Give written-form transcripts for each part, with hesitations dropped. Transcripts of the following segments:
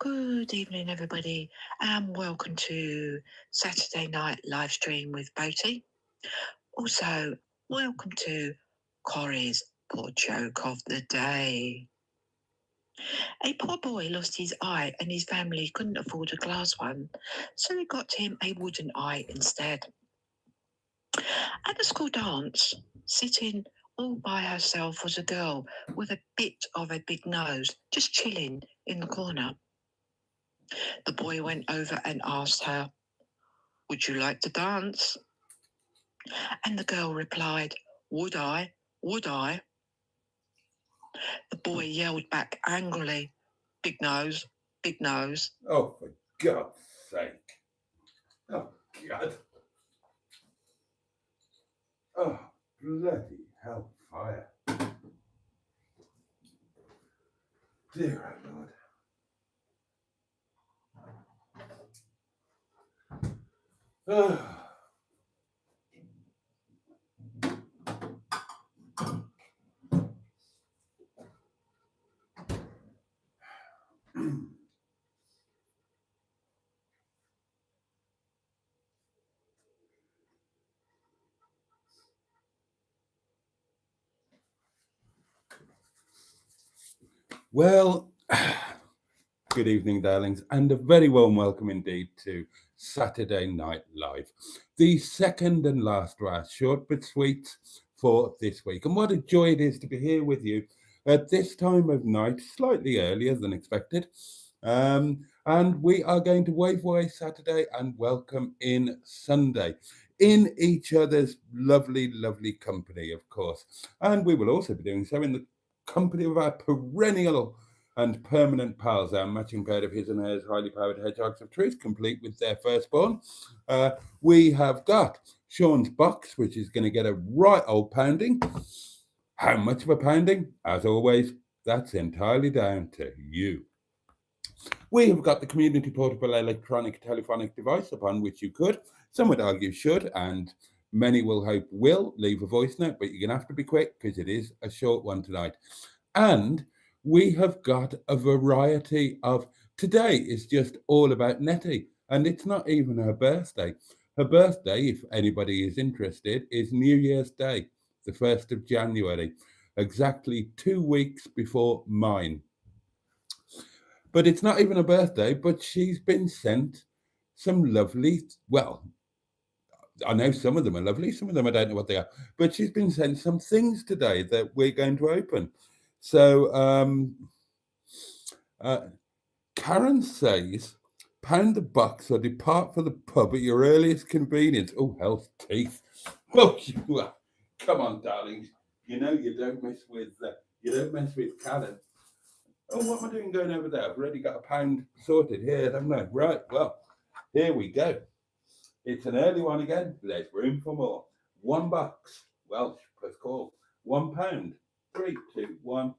Good evening, everybody, and welcome to Saturday night live stream with Boaty. Also, welcome to Corey's poor joke of the day. A poor boy lost his eye, and his family couldn't afford a glass one, so he got him a wooden eye instead. At the school dance, sitting all by herself was a girl with a bit of a big nose, just chilling in the corner. The boy went over and asked her, "Would you like to dance?" And the girl replied, "Would I? Would I?" The boy yelled back angrily, "Big nose, big nose." Oh, for God's sake. Oh, God. Oh, bloody hellfire. Dear Lord. Oh. Well, good evening, darlings, and a very warm welcome indeed to Saturday Night Live, the second and last of our short but sweet for this week. And what a joy it is to be here with you at this time of night, slightly earlier than expected. And we are going to wave away Saturday and welcome in Sunday in each other's lovely, lovely company, of course. And we will also be doing so in the company of our perennial and permanent pals, our matching pair of his and hers highly powered hedgehogs of truth, complete with their firstborn. We have got Sean's box, which is going to get a right old pounding. How much of a pounding? As always, that's entirely down to you. We have got the community portable electronic telephonic device upon which you could, some would argue should, and many will hope will leave a voice note, but you're going to have to be quick because it is a short one tonight. And we have got a variety of, today is just all about Netty, and it's not even her birthday. Her birthday, if anybody is interested, is New Year's Day, the 1st of January, exactly 2 weeks before mine. But it's not even a birthday, but she's been sent some lovely, well, I know some of them are lovely, some of them I don't know what they are, but she's been sent some things today that we're going to open. So Karen says, pound the bucks or depart for the pub at your earliest convenience. Oh, hell's teeth. Oh, you are. Come on, darlings. You know you don't mess with Karen. Oh, what am I doing going over there? I've already got a pound sorted here, haven't I? Right, well, here we go. It's an early one again. There's room for more. $1. Welsh plus call. £1. 3, 2, 1.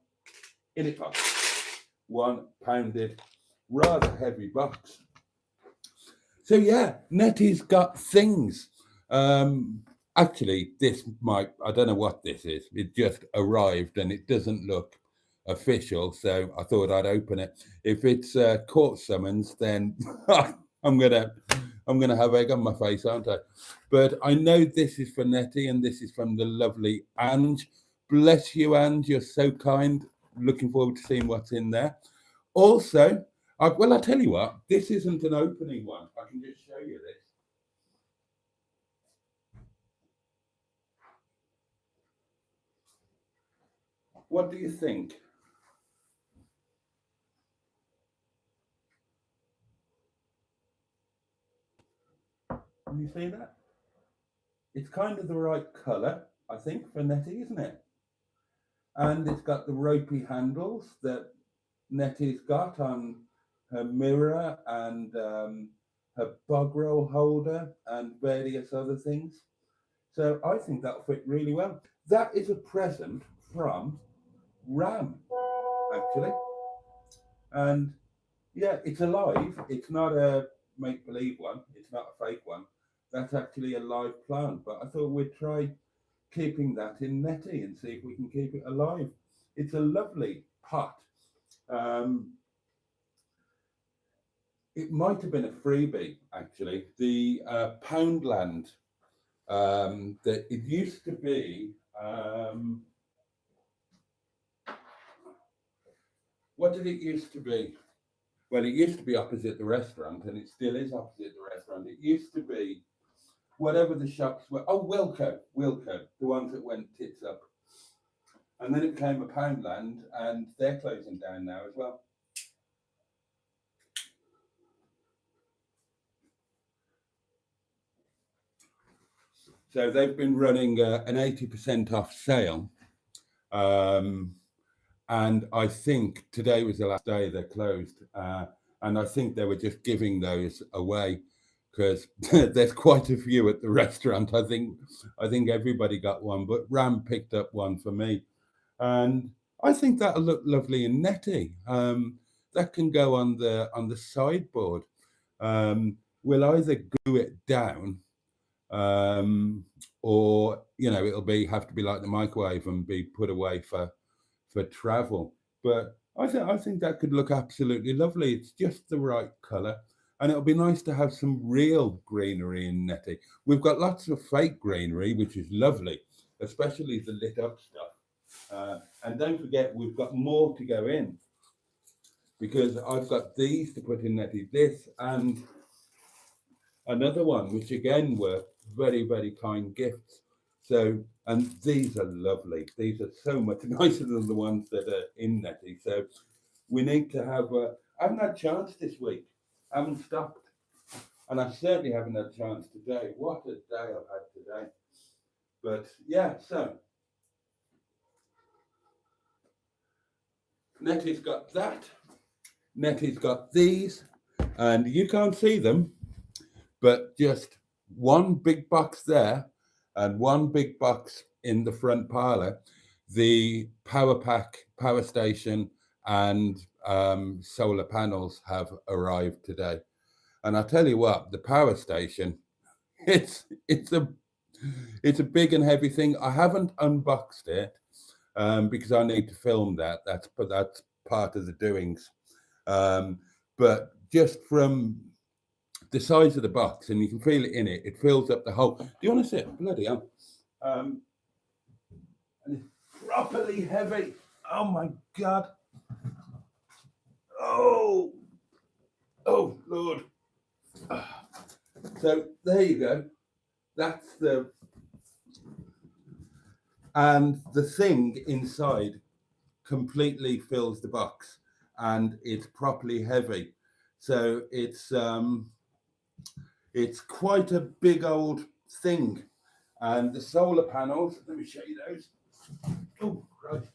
In it pops. £1 rather heavy box. So yeah, Netty's got things. Actually, this might, I don't know what this is. It just arrived and it doesn't look official, so I thought I'd open it. If it's court summons, then I'm gonna have egg on my face, aren't I? But I know this is for Netty, and this is from the lovely Ange. Bless you, Ange. You're so kind. Looking forward to seeing what's in there. Also, I'll tell you what. This isn't an opening one. I can just show you this. What do you think? Can you see that? It's kind of the right colour, I think, for Netty, isn't it? And it's got the ropey handles that Netty's got on her mirror and her bog roll holder and various other things. So I think that'll fit really well. That is a present from Ram, actually. And yeah, it's alive. It's not a make believe one, it's not a fake one. That's actually a live plant. But I thought we'd try keeping that in Netty and see if we can keep it alive. It's a lovely pot. Um, it might have been a freebie actually. The Poundland that it used to be. What did it used to be? Well, it used to be opposite the restaurant, and it still is opposite the restaurant. It used to be whatever the shops were. Oh, Wilco, the ones that went tits up. And then it became a Poundland, and they're closing down now as well. So they've been running an 80% off sale. And I think today was the last day they're closed. And I think they were just giving those away because there's quite a few at the restaurant. I think everybody got one, but Ram picked up one for me. And I think that'll look lovely in Netty. That can go on the sideboard. We'll either glue it down, or it'll have to be like the microwave and be put away for travel. But I think that could look absolutely lovely. It's just the right colour, and it'll be nice to have some real greenery in Netty. We've got lots of fake greenery, which is lovely, especially the lit up stuff. And don't forget, we've got more to go in, because I've got these to put in Netty, this and another one, which again were very, very kind gifts. So, and these are lovely. These are so much nicer than the ones that are in Netty. So we need to have, I haven't had a chance this week. I haven't stopped. And I certainly haven't had a chance today. What a day I've had today. But yeah, so Netty's got that. Netty's got these. And you can't see them, but just one big box there and one big box in the front parlour. The power pack, power station, and solar panels have arrived today. And I tell you what, the power station, it's a big and heavy thing. I haven't unboxed it because I need to film that. That's part of the doings. But just from the size of the box, and you can feel it in it, it fills up the whole. Do you want to sit? Bloody hell. And it's properly heavy. Oh my God. Oh Lord. So there you go. That's and the thing inside completely fills the box, and it's properly heavy. So it's quite a big old thing. And the solar panels, let me show you those. Oh, Christ.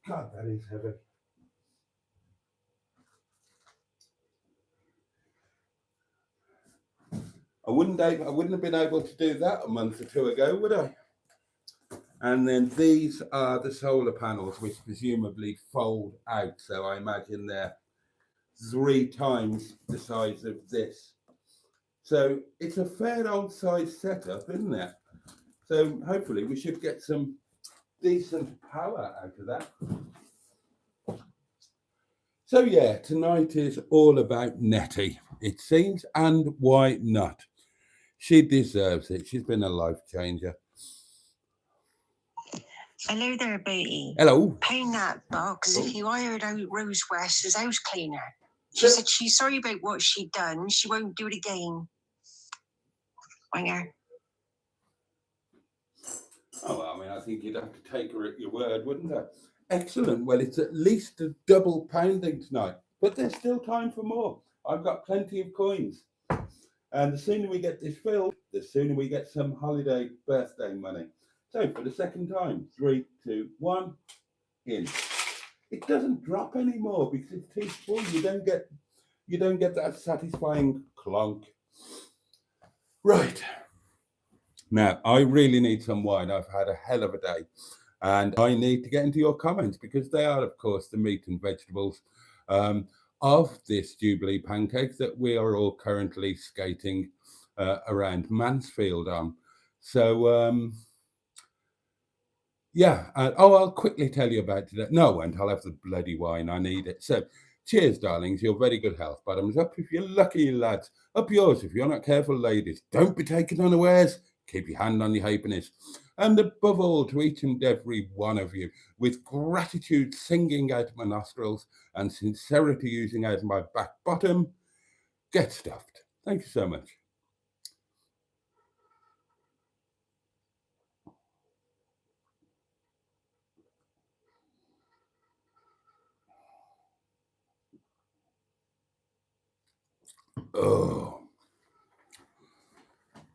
God, that is heavy. I wouldn't have been able to do that a month or two ago, would I? And then these are the solar panels, which presumably fold out. So I imagine they're 3 times the size of this. So it's a fair old size setup, isn't it? So hopefully we should get some decent power out of that. So yeah, tonight is all about Netty, it seems, and why not? She deserves it. She's been a life changer. Hello there, Boaty. Hello. Paying that box. If you hired out Rose West as house cleaner. She said she's sorry about what she'd done. She won't do it again. Winger. Oh, well, I mean, I think you'd have to take her at your word, wouldn't you? Excellent. Well, it's at least a double pounding tonight, but there's still time for more. I've got plenty of coins. And the sooner we get this filled, the sooner we get some holiday birthday money. So for the second time, 3, 2, 1, in. It doesn't drop anymore because it's too full. You don't get that satisfying clonk. Right. Now, I really need some wine. I've had a hell of a day. And I need to get into your comments because they are, of course, the meat and vegetables of this Jubilee pancake that we are all currently skating around Mansfield on. So, yeah. I'll quickly tell you about today. No, I won't. I'll have the bloody wine. I need it. So Cheers, darlings. Your very good health. Bottoms up if you're lucky, lads. Up yours if you're not careful, ladies. Don't be taken unawares. Keep your hand on your halfpennies. And above all, to each and every one of you, with gratitude singing out of my nostrils and sincerity oozing out of my back bottom, get stuffed. Thank you so much.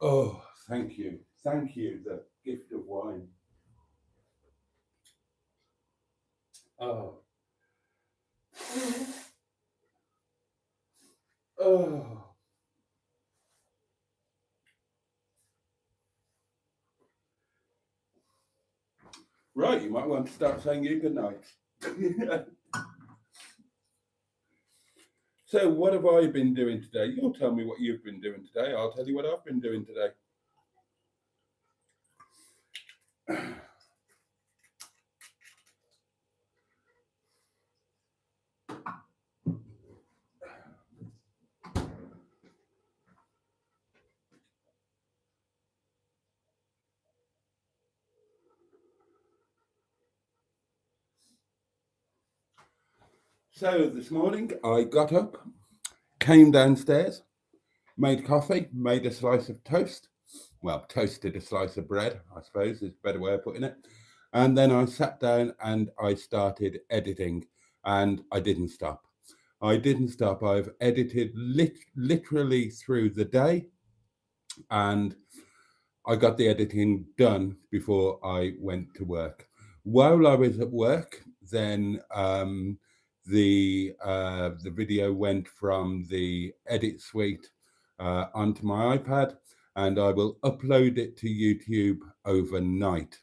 Oh, thank you. Thank you, the gift of wine. Oh. Oh. Right, you might want to start saying you good night. So, what have I been doing today? You'll tell me what you've been doing today. I'll tell you what I've been doing today. So, this morning I got up, came downstairs, made coffee, made a slice of toast. Well, toasted a slice of bread, I suppose is a better way of putting it. And then I sat down and I started editing, and I didn't stop. I've edited literally through the day, and I got the editing done before I went to work. While I was at work, then the video went from the edit suite onto my iPad, and I will upload it to YouTube overnight.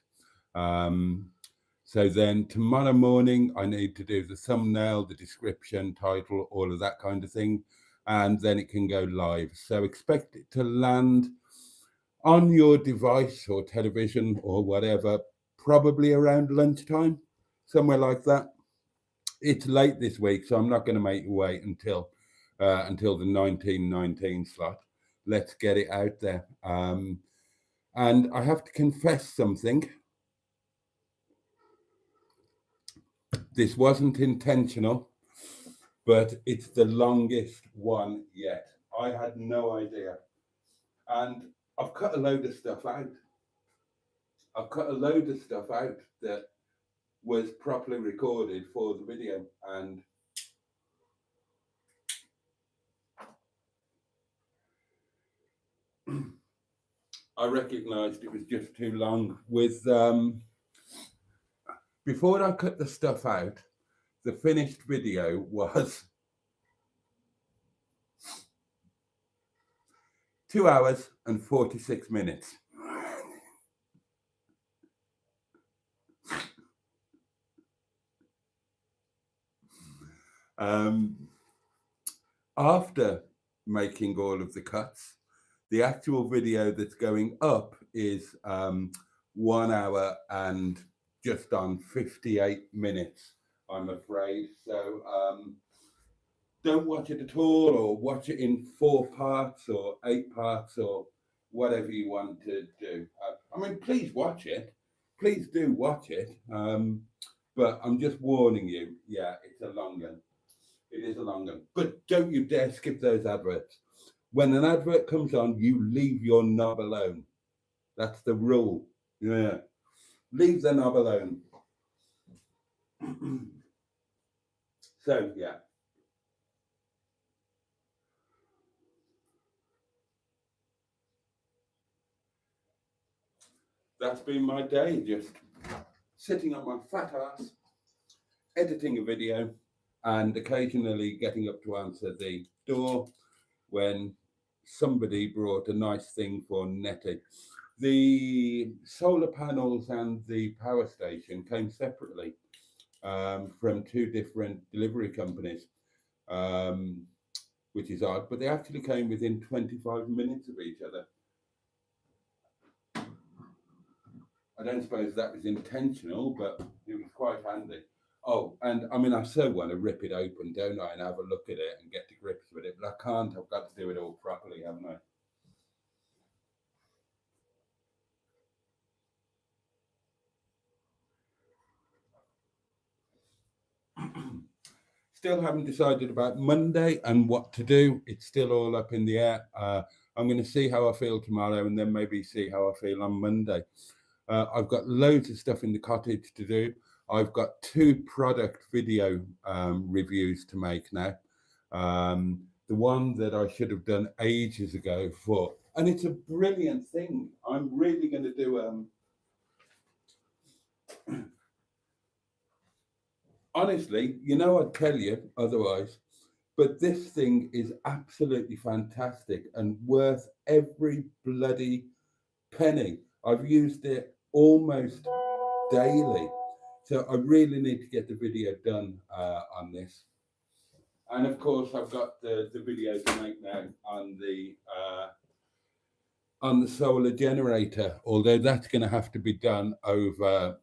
So then tomorrow morning, I need to do the thumbnail, the description, title, all of that kind of thing, and then it can go live. So expect it to land on your device or television or whatever, probably around lunchtime, somewhere like that. It's late this week, so I'm not going to make you wait until the 1919 slot. Let's get it out there. And I have to confess something. This wasn't intentional, but it's the longest one yet. I had no idea. And I've cut a load of stuff out. That was properly recorded for the video, and I recognised it was just too long. With before I cut the stuff out, the finished video was 2 hours and 46 minutes. After making all of the cuts, the actual video that's going up is 1 hour and just on 58 minutes, I'm afraid. So don't watch it at all, or watch it in 4 parts or 8 parts or whatever you want to do. I mean, please watch it. Please do watch it. But I'm just warning you, yeah, it's a long one. It is a long one. But don't you dare skip those adverts. When an advert comes on, you leave your knob alone. That's the rule. Yeah. Leave the knob alone. So, yeah. That's been my day, just sitting on my fat ass, editing a video, and occasionally getting up to answer the door when somebody brought a nice thing for Netty. The solar panels and the power station came separately from 2 different delivery companies, which is odd, but they actually came within 25 minutes of each other. I don't suppose that was intentional, but it was quite handy. Oh, and I mean, I so want to rip it open, don't I, and have a look at it and get to grips with it, but I can't. I've got to do it all properly, haven't I? Still haven't decided about Monday and what to do. It's still all up in the air. I'm going to see how I feel tomorrow and then maybe see how I feel on Monday. I've got loads of stuff in the cottage to do. I've got 2 product video reviews to make now. The one that I should have done ages ago for, and it's a brilliant thing. I'm really going to do honestly, I'd tell you otherwise, but this thing is absolutely fantastic and worth every bloody penny. I've used it almost daily. So I really need to get the video done on this. And of course, I've got the video to make now on the solar generator, although that's going to have to be done over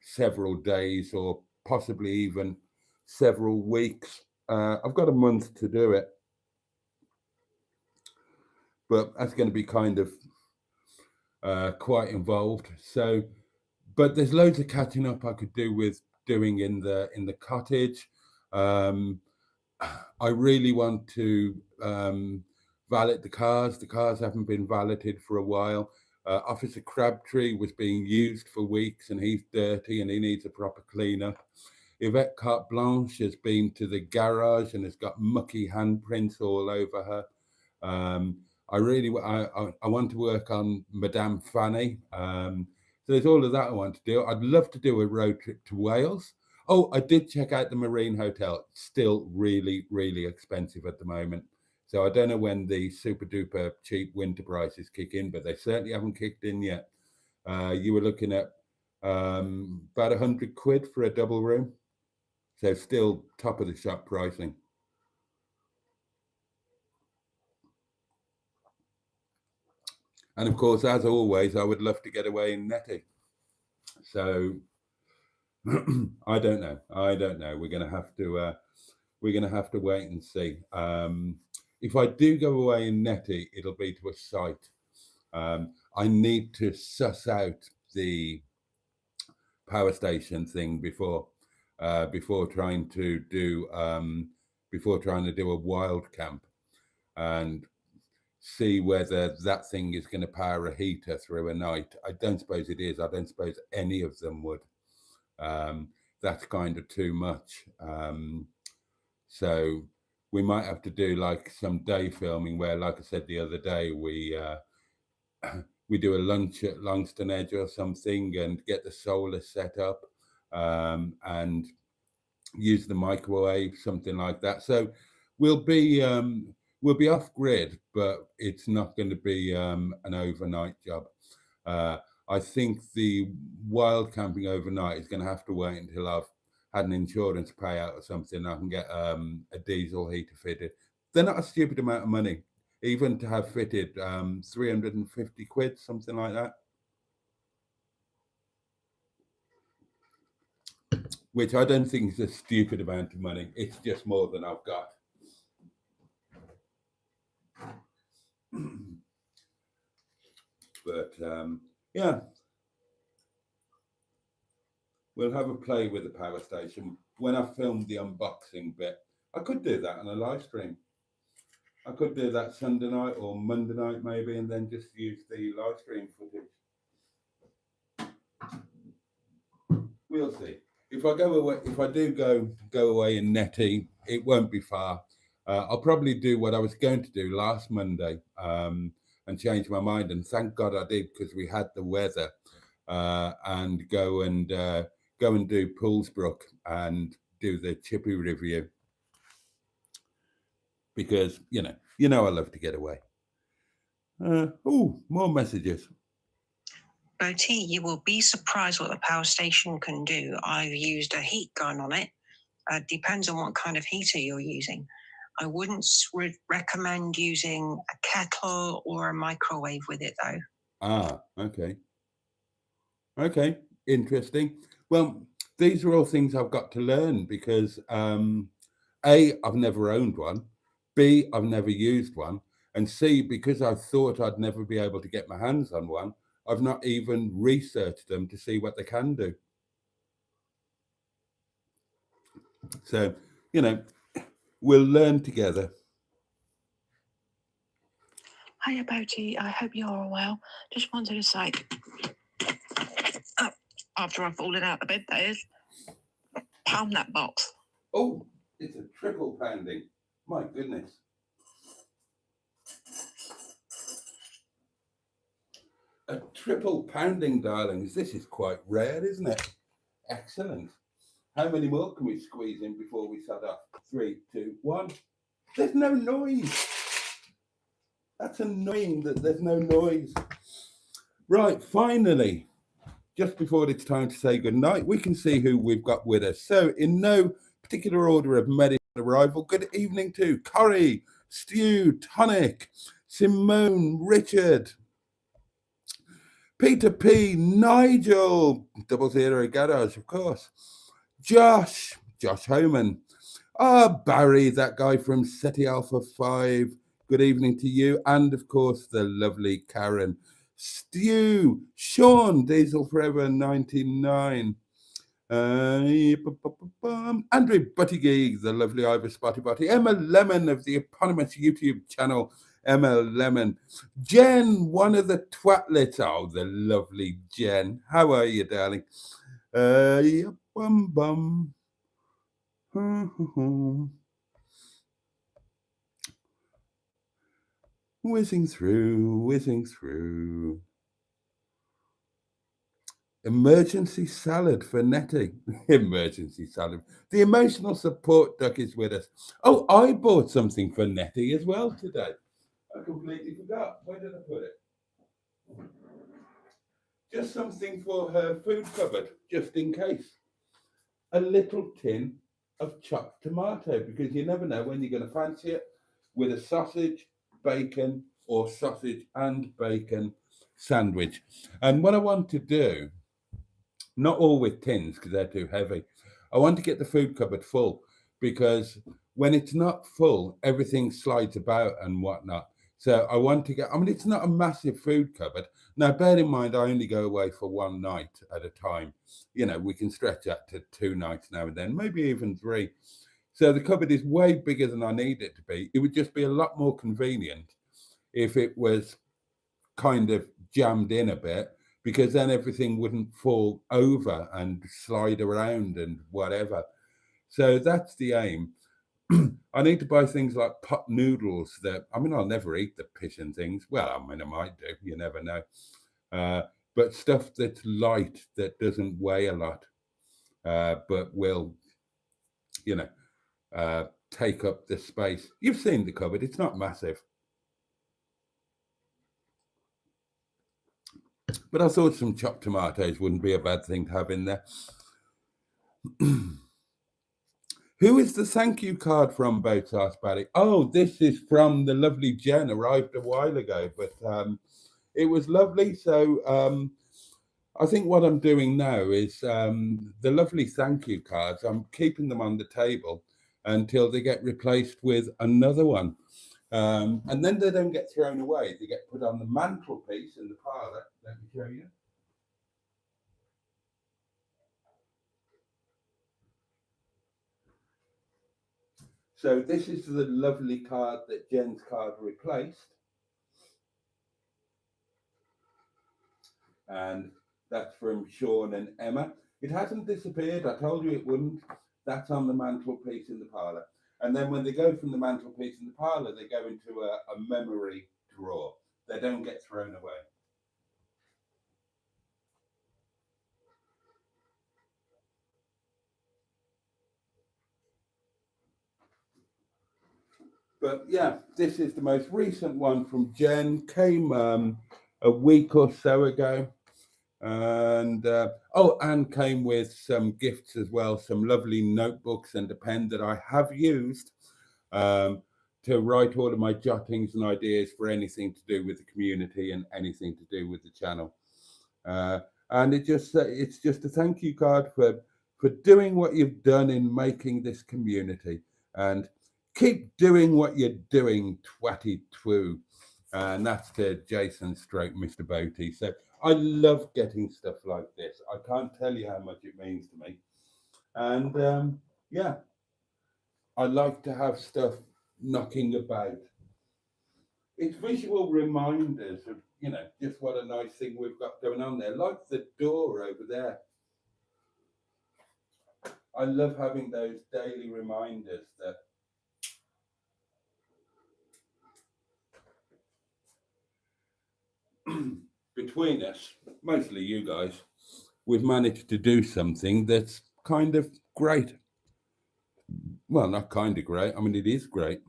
several days or possibly even several weeks. I've got a month to do it, but that's going to be kind of quite involved. So, but there's loads of catching up I could do with doing in the cottage. I really want to valet the cars. The cars haven't been valeted for a while. Officer Crabtree was being used for weeks and he's dirty and he needs a proper clean up. Yvette Carte Blanche has been to the garage and has got mucky handprints all over her. I want to work on Madame Fanny. So there's all of that I want to do. I'd love to do a road trip to Wales. Oh, I did check out the Marine Hotel. It's still really, really expensive at the moment. So I don't know when the super duper cheap winter prices kick in, but they certainly haven't kicked in yet. You were looking at about £100 for a double room. So still top of the shop pricing. And of course, as always, I would love to get away in Netty. So I don't know. We're gonna have to wait and see. If I do go away in Netty, it'll be to a site. I need to suss out the power station thing before trying to do a wild camp and see whether that thing is going to power a heater through a night. I don't suppose it is. I don't suppose any of them would. That's kind of too much. So we might have to do like some day filming where, like I said the other day, we do a lunch at Longston Edge or something and get the solar set up and use the microwave, something like that. So we'll be off grid, but it's not going to be an overnight job. I think the wild camping overnight is going to have to wait until I've had an insurance payout or something. I can get a diesel heater fitted. They're not a stupid amount of money, even to have fitted. £350, something like that. Which I don't think is a stupid amount of money. It's just more than I've got. But yeah, we'll have a play with the power station. When I filmed the unboxing bit, I could do that on a live stream. I could do that Sunday night or Monday night maybe, and then just use the live stream footage. We'll see. If I do go away in Netty, it won't be far. I'll probably do what I was going to do last Monday and change my mind. And thank God I did, because we had the weather and go and do Poolsbrook and do the Chippy review, because you know I love to get away. More messages. Boaty, you will be surprised what the power station can do. I've used a heat gun on it. Depends on what kind of heater you're using. I wouldn't recommend using a kettle or a microwave with it, though. Okay. Interesting. Well, these are all things I've got to learn because A, I've never owned one, B, I've never used one, and C, because I thought I'd never be able to get my hands on one, I've not even researched them to see what they can do. So, you know, we'll learn together. Hiya, Boaty. I hope you're all well. Just wanted to say, after I've fallen out of bed, that is, pound that box. Oh, it's a triple pounding. My goodness. A triple pounding, darlings. This is quite rare, isn't it? Excellent. How many more can we squeeze in before we shut off? 3, 2, 1. There's no noise. That's annoying that there's no noise. Right, finally, just before it's time to say goodnight, we can see who we've got with us. So, in no particular order of medical arrival, good evening to Corrie, Stu, Tonic, Simone, Richard, Peter P, Nigel, 00 Garage, of course, Josh Homan, Barry, that guy from SETI Alpha 5, good evening to you, and of course the lovely Karen, Stu, Sean, Diesel Forever 99, Andrew Buttigieg, the lovely Ivor Spotty Botty, Emma Lemon of the eponymous YouTube channel, Emma Lemon, Jen, one of the twatlets, oh, the lovely Jen, how are you, darling? Bum. Whizzing through. Emergency salad for Netty. Emergency salad. The emotional support duck is with us. Oh, I bought something for Netty as well today. I completely forgot. Where did I put it? Just something for her food cupboard, just in case. A little tin of chopped tomato, because you never know when you're going to fancy it, with a sausage, bacon, or sausage and bacon sandwich. And what I want to do, not all with tins because they're too heavy, I want to get the food cupboard full, because when it's not full, everything slides about and whatnot. So I want to get, I mean, it's not a massive food cupboard. Now, bear in mind, I only go away for one night at a time. You know, we can stretch that to 2 nights now and then, maybe even 3. So the cupboard is way bigger than I need it to be. It would just be a lot more convenient if it was kind of jammed in a bit, because then everything wouldn't fall over and slide around and whatever. So that's the aim. I need to buy things like pot noodles that, I mean, I'll never eat the pigeon things. Well, I mean, I might do, you never know. But stuff that's light, that doesn't weigh a lot, but will, you know, take up the space. You've seen the cupboard, it's not massive. But I thought some chopped tomatoes wouldn't be a bad thing to have in there. Who is the thank you card from, Boats? Asked Barry. Oh, this is from the lovely Jen, arrived a while ago, but it was lovely. So I think what I'm doing now is the lovely thank you cards, I'm keeping them on the table until they get replaced with another one. And then they don't get thrown away. They get put on the mantelpiece in the parlour. Let me show you. So this is the lovely card that Jen's card replaced. And that's from Sean and Emma. It hasn't disappeared. I told you it wouldn't. That's on the mantelpiece in the parlour. And then when they go from the mantelpiece in the parlour, they go into a memory drawer. They don't get thrown away. But yeah, this is the most recent one from Jen. Came a week or so ago. And and came with some gifts as well, some lovely notebooks and a pen that I have used to write all of my jottings and ideas for anything to do with the community and anything to do with the channel. And it's just a thank you card for doing what you've done in making this community, and keep doing what you're doing, twatty twoo. And that's to Jason Stroke, Mr. Boaty. So I love getting stuff like this. I can't tell you how much it means to me. And yeah, I like to have stuff knocking about. It's visual reminders of, just what a nice thing we've got going on there. Like the door over there. I love having those daily reminders that between us, mostly you guys, we've managed to do something that's kind of great. Well, not kind of great. I mean, it is great.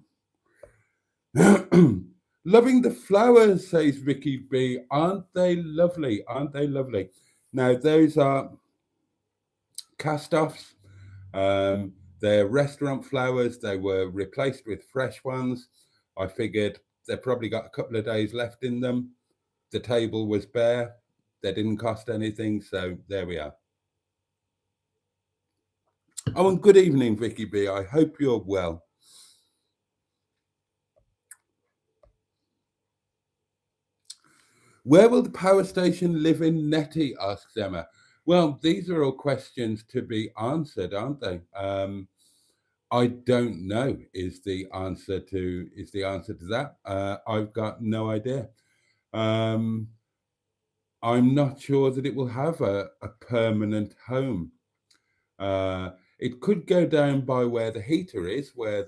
Loving the flowers, says Vicky B. Aren't they lovely? Aren't they lovely? Now, those are cast-offs. They're restaurant flowers. They were replaced with fresh ones. I figured they've probably got a couple of days left in them. The table was bare. They didn't cost anything, so there we are. Oh, and good evening, Vicky B. I hope you're well. Where will the power station live in Netty? Asks Emma. Well, these are all questions to be answered, aren't they? I don't know. Is the answer to that? I've got no idea. I'm not sure that it will have a permanent home. It could go down by where the heater is, where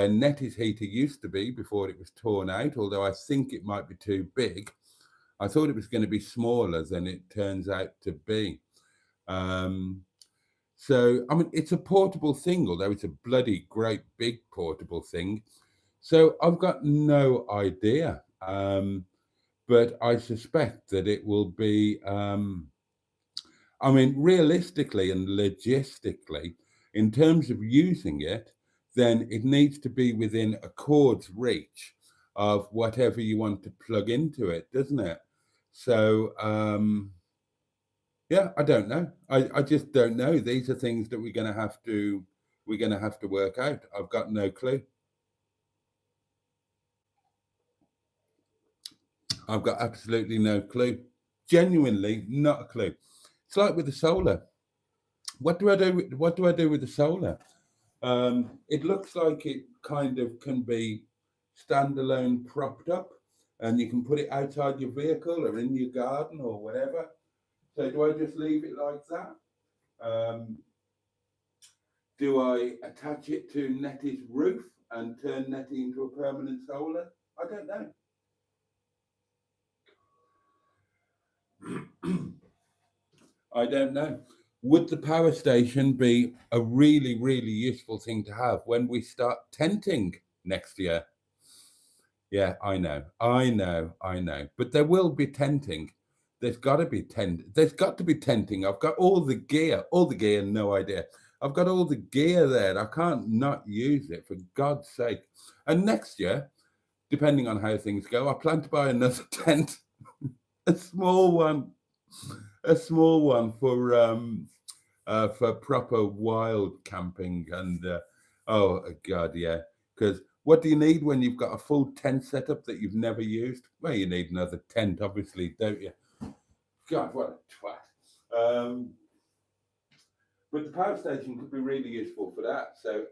Netty's heater used to be before it was torn out, although I think it might be too big. I thought it was going to be smaller than it turns out to be. So, I mean, it's a portable thing, although it's a bloody great big portable thing. So I've got no idea. But I suspect that it will be, I mean, realistically and logistically, in terms of using it, then it needs to be within a cord's reach of whatever you want to plug into it, doesn't it? So, yeah, I don't know. I just don't know. These are things that we're going to have to work out. I've got no clue. I've got absolutely no clue. Genuinely, not a clue. It's like with the solar. What do I do? What do I do with the solar? It looks like it kind of can be standalone, propped up, and you can put it outside your vehicle or in your garden or whatever. So do I just leave it like that? Do I attach it to Netty's roof and turn Netty into a permanent solar? I don't know. I don't know. Would the power station be a really, really useful thing to have when we start tenting next year? Yeah, I know. But there will be tenting. There's got to be tenting. I've got all the gear, no idea. I've got all the gear there. I can't not use it, for God's sake. And next year, depending on how things go, I plan to buy another tent, a small one for proper wild camping. And oh God, yeah. Because what do you need when you've got a full tent setup that you've never used? Well, you need another tent, obviously, don't you? God, what a twat. But the power station could be really useful for that. So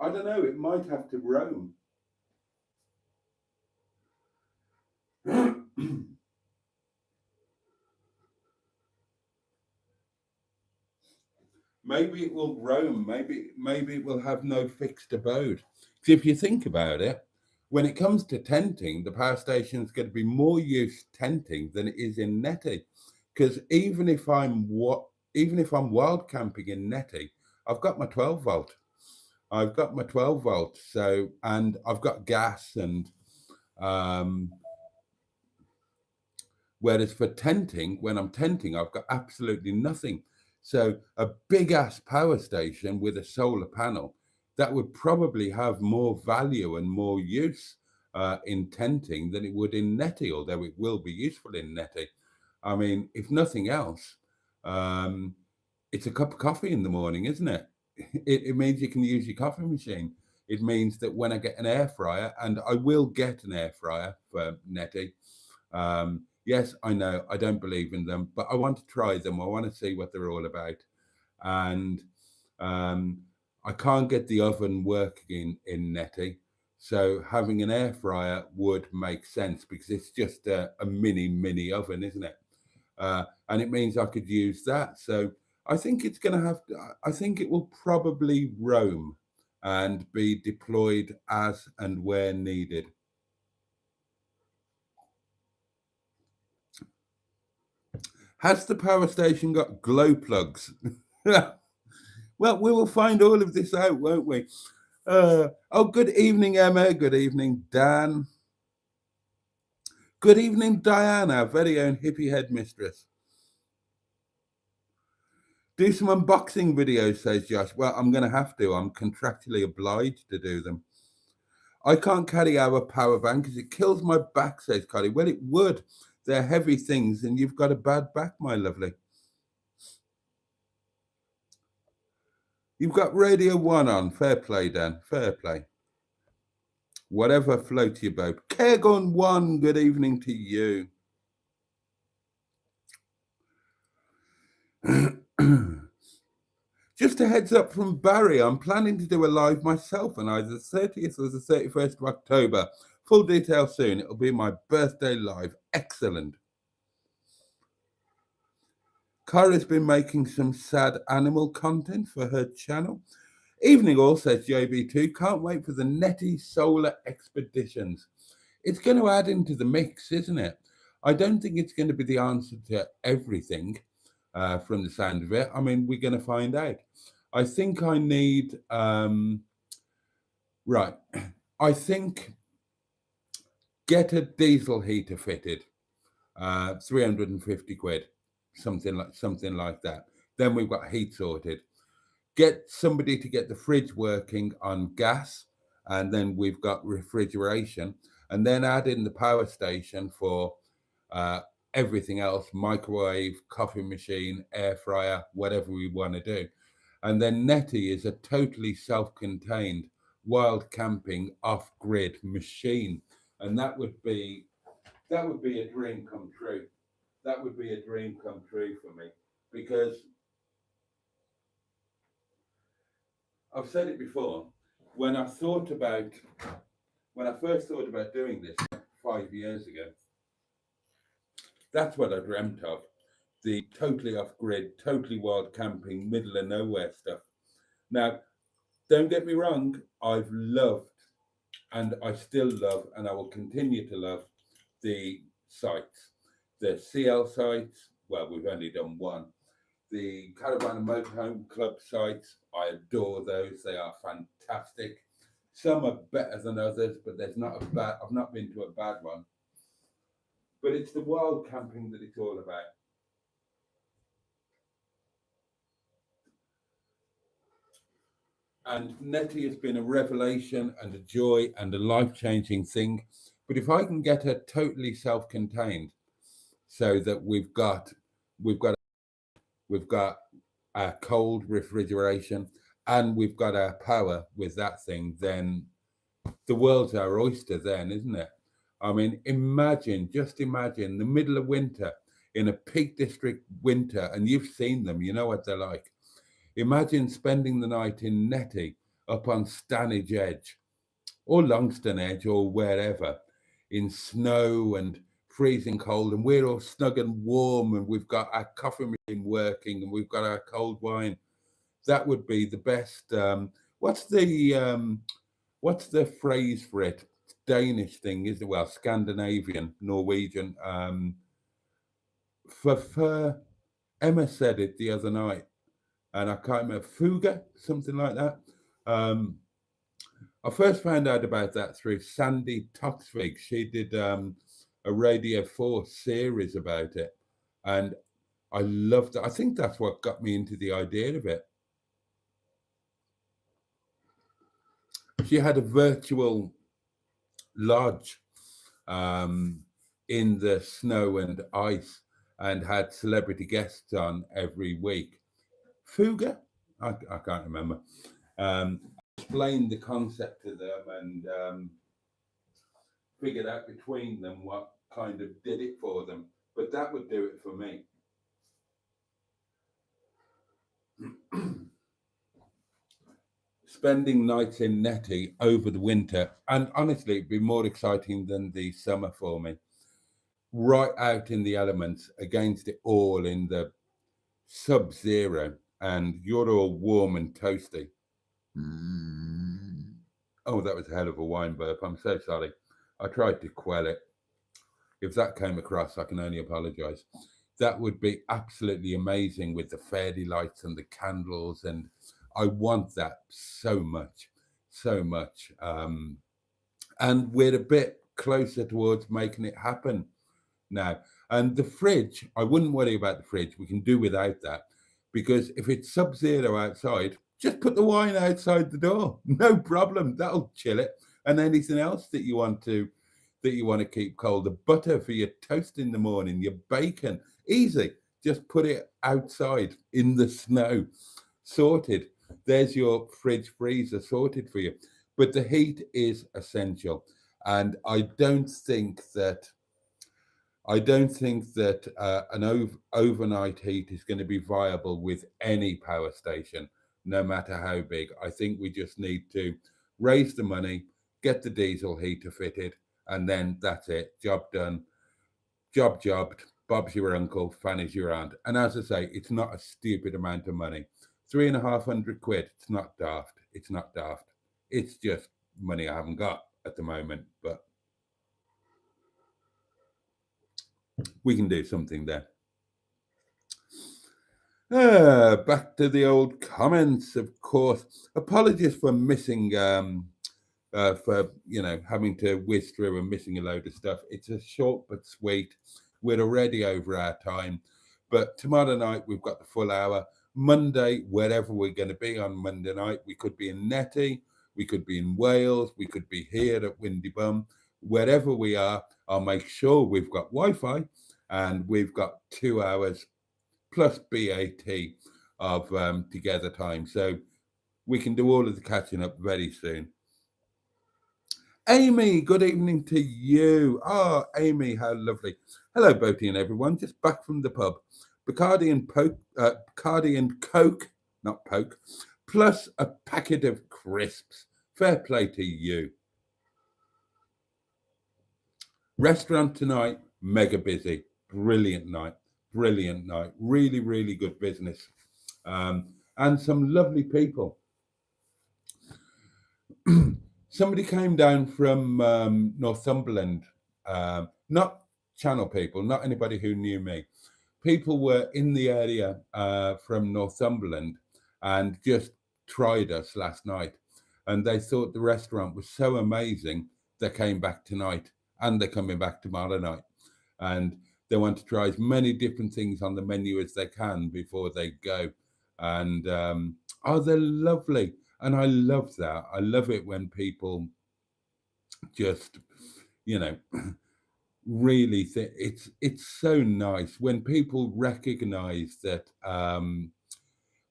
I don't know, it might have to roam. Maybe it will roam. Maybe it will have no fixed abode. Because if you think about it, when it comes to tenting, the power station is going to be more use tenting than it is in Netty. Because even if I'm wild camping in Netty, I've got my 12 volt. So, and I've got gas, and whereas for tenting, when I'm tenting, I've got absolutely nothing. So a big ass power station with a solar panel, that would probably have more value and more use in tenting than it would in Netty, although it will be useful in Netty. I mean, if nothing else, it's a cup of coffee in the morning, isn't it? It means you can use your coffee machine. It means that when I get an air fryer, and I will get an air fryer for Netty. Yes, I know I don't believe in them, but I want to try them. I want to see what they're all about. And I can't get the oven working in Netty. So having an air fryer would make sense because it's just a mini oven, isn't it? And it means I could use that. So I think it's going to have to, I think it will probably roam and be deployed as and where needed. Has the power station got glow plugs? Well, we will find all of this out, won't we? Oh, good evening, Emma. Good evening, Dan. Good evening, Diana, very own hippie headmistress. Do some unboxing videos, says Josh. Well, I'm going to have to. I'm contractually obliged to do them. I can't carry our power bank because it kills my back, says Connie. Well, it would. They're heavy things and you've got a bad back, my lovely. You've got Radio 1 on. Fair play, Dan. Fair play. Whatever floats your boat. Cairgun 1, good evening to you. Just a heads up from Barry, I'm planning to do a live myself on either the 30th or the 31st of October. Full details soon. It'll be my birthday live. Excellent. Cara's been making some sad animal content for her channel. Evening all, says JB2. Can't wait for the Netty Solar Expeditions. It's going to add into the mix, isn't it? I don't think it's going to be the answer to everything from the sound of it. I mean, we're going to find out. I think I need, right, I think get a diesel heater fitted, 350 quid, something like that. Then we've got heat sorted. Get somebody to get the fridge working on gas, and then we've got refrigeration, and then add in the power station for everything else, microwave, coffee machine, air fryer, whatever we want to do. And then Netty is a totally self-contained wild camping off-grid machine. And that would be a dream come true. That would be a dream come true for me, because I've said it before, when I first thought about doing this 5 years ago, that's what I dreamt of. The totally off-grid, totally wild camping, middle of nowhere stuff. Now, don't get me wrong, I've loved, and I still love, and I will continue to love the sites. The CL sites, well, we've only done one. The Caravan and Motorhome Club sites, I adore those. They are fantastic. Some are better than others, but I've not been to a bad one. But it's the wild camping that it's all about. And Netty has been a revelation and a joy and a life-changing thing. But if I can get her totally self-contained, so that we've got our cold refrigeration and we've got our power with that thing, then the world's our oyster then, isn't it? I mean, just imagine the middle of winter in a Peak District winter, and you've seen them, you know what they're like. Imagine spending the night in Netty up on Stanage Edge or Longston Edge or wherever in snow and freezing cold, and we're all snug and warm, and we've got our coffee machine working, and we've got our cold wine. That would be the best. What's the phrase for it? Danish thing, is it? Well, Scandinavian, Norwegian. For Emma said it the other night, and I can't remember, Fuga, something like that. I first found out about that through Sandy Toxvig. She did a Radio 4 series about it, and I loved it. I think that's what got me into the idea of it. She had a virtual lodge in the snow and ice, and had celebrity guests on every week. Fuga. I can't remember. Explained the concept to them and figured out between them what kind of did it for them. But that would do it for me. Spending nights in Netty over the winter, and honestly, it'd be more exciting than the summer for me. Right out in the elements against it all in the sub-zero, and you're all warm and toasty. Oh, that was a hell of a wine burp. I'm so sorry. I tried to quell it. If that came across, I can only apologise. That would be absolutely amazing with the fairy lights and the candles, and I want that so much, so much. And we're a bit closer towards making it happen now. And the fridge, I wouldn't worry about the fridge. We can do without that, because if it's sub-zero outside, just put the wine outside the door. No problem. That'll chill it. And anything else that you want to keep cold, the butter for your toast in the morning, your bacon, easy. Just put it outside in the snow. Sorted. There's your fridge freezer sorted for you. But the heat is essential. And I don't think that an overnight heat is going to be viable with any power station, no matter how big. I think we just need to raise the money, get the diesel heater fitted, and then that's it. Job done. Job jobbed. Bob's your uncle, Fanny's your aunt. And as I say, it's not a stupid amount of money. £350. It's not daft. It's not daft. It's just money I haven't got at the moment, but we can do something there. Back to the old comments, of course. Apologies for missing, for having to whiz through and missing a load of stuff. It's a short but sweet. We're already over our time, but tomorrow night we've got the full hour. Monday, wherever we're going to be on Monday night, we could be in Netty, we could be in Wales, we could be here at Windy Bum. Wherever we are, I'll make sure we've got Wi-Fi. And we've got 2 hours plus BAT of together time. So we can do all of the catching up very soon. Amy, good evening to you. Oh, Amy, how lovely. Hello, Boaty and everyone. Just back from the pub. Bacardi and Coke, not poke, plus a packet of crisps. Fair play to you. Restaurant tonight, mega busy. Brilliant night. Really, really good business. And some lovely people. Somebody came down from Northumberland, not channel people, not anybody who knew me. People were in the area from Northumberland and just tried us last night. And they thought the restaurant was so amazing, they came back tonight and they're coming back tomorrow night. And they want to try as many different things on the menu as they can before they go. And they're lovely. And I love that. I love it when people just, really think it's so nice when people recognize that